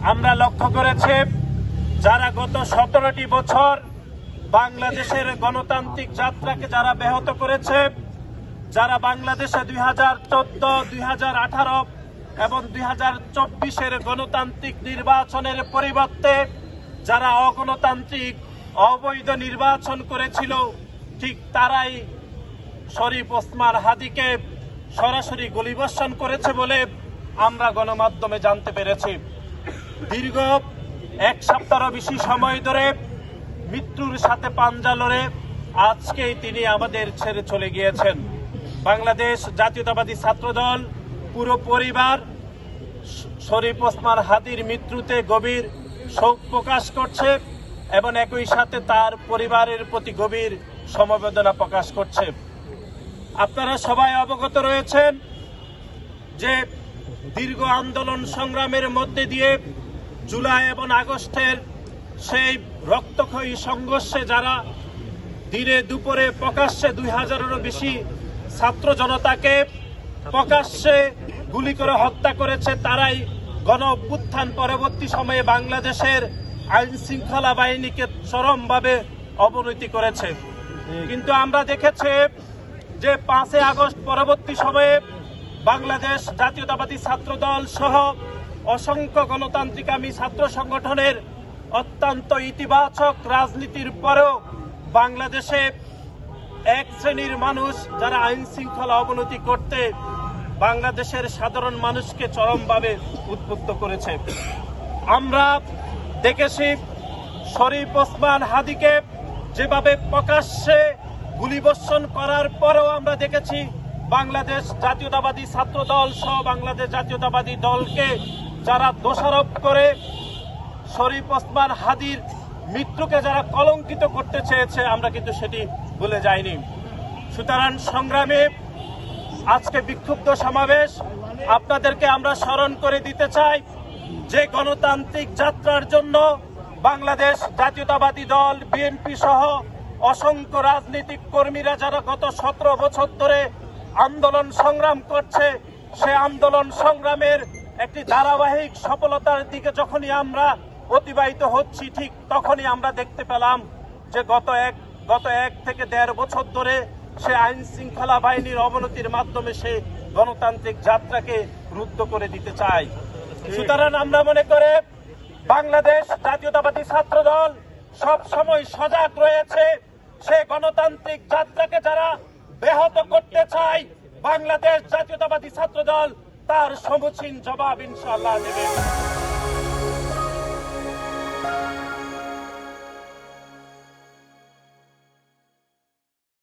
আমরা লক্ষ্য করেছি যারা গত 17টি বছর বাংলাদেশের গণতান্ত্রিক যাত্রাকে যারা ব্যাহত করেছে, যারা বাংলাদেশে 2014, 2018 এবং 2024-এর গণতান্ত্রিক নির্বাচনের পরিবর্তে যারা অগণতান্ত্রিক অবৈধ নির্বাচন করেছিল, ঠিক তারাই শরীফ ওসমান হাদীকে সরাসরি গুলিবর্ষণ করেছে বলে আমরা গণমাধ্যমে জানতে পেরেছি। দীর্ঘ এক সপ্তাহেরও বেশি সময় ধরে মৃত্যুর সাথে পাঞ্জা লড়ে আজকেই তিনি আমাদের ছেড়ে চলে গিয়েছেন। বাংলাদেশ জাতীয়তাবাদী ছাত্রদল পুরো পরিবার শরীফ ওসমান হাদীর মৃত্যুতে গভীর শোক প্রকাশ করছে এবং একই সাথে তার পরিবারের প্রতি গভীর সমবেদনা প্রকাশ করছে। আপনারা সবাই অবগত রয়েছেন যে দীর্ঘ আন্দোলন সংগ্রামের মধ্যে দিয়ে জুলাই এবং আগস্টের সেই রক্তক্ষয়ী সংঘর্ষে যারা দিনে দুপুরে প্রকাশ্যে 2000-এরও বেশি ছাত্র জনতাকে প্রকাশ্যে গুলি করে হত্যা করেছে, তারাই গণ অভ্যুত্থান পরবর্তী সময়ে বাংলাদেশের আইন শৃঙ্খলা বাহিনীকে চরমভাবে অবনতি করেছে। কিন্তু আমরা দেখেছি যে 5 আগস্ট পরবর্তী সময়ে বাংলাদেশ জাতীয়তাবাদী ছাত্রদল সহ অসংখ্য গণতান্ত্রিকামী ছাত্র সংগঠনের অত্যন্ত ইতিবাচক রাজনীতির পরেও বাংলাদেশে এক শ্রেণীর মানুষ যারা আইন শৃঙ্খলা অবনতি করতে বাংলাদেশের সাধারণ মানুষকে চরমভাবে উদ্বুদ্ধ করেছে। আমরা দেখেছি শরীফ ওসমান হাদীকে যেভাবে প্রকাশ্যে গুলিবর্ষণ করার পরেও আমরা দেখেছি বাংলাদেশ জাতীয়তাবাদী ছাত্রদল সহ বাংলাদেশ জাতীয়তাবাদী দলকে যারা দোষারোপ করে শরীফ ওসমান হাদীর মৃত্যুকে যারা কলঙ্কিত করতে চেয়েছে, আমরা কিন্তু সেটি ভুলে যাইনি। সুতরাং সংগ্রামে আজকে বিক্ষুব্ধ সমাবেশ আপনাদেরকে আমরা স্মরণ করে দিতে চাই যে গণতান্ত্রিক যাত্রার জন্য বাংলাদেশ জাতীয়তাবাদী দল বিএনপি সহ অসংখ্য রাজনৈতিক কর্মীরা যারা গত 17 বছর ধরে আন্দোলন সংগ্রাম করছে, সে আন্দোলন সংগ্রামের একটি ধারাবাহিক সফলতার দিকে যখনই আমরা অতিবাহিত হচ্ছি, ঠিক তখনই আমরা দেখতে পেলাম যে গত এক থেকে 1.5 বছর ধরে সে আইন শৃঙ্খলা বাহিনীর অবনতির মাধ্যমে সে গণতান্ত্রিক যাত্রাকে রুদ্ধ করে দিতে চায়। সুতরাং আমরা মনে করে বাংলাদেশ জাতীয়তাবাদী ছাত্রদল সব সময় সজাগ রয়েছে। সে গণতান্ত্রিক যাত্রাকে যারা ব্যাহত করতে চায়, বাংলাদেশ জাতীয়তাবাদী ছাত্রদল তার সমুচীন জবাব ইনশাআল্লাহ দেবে।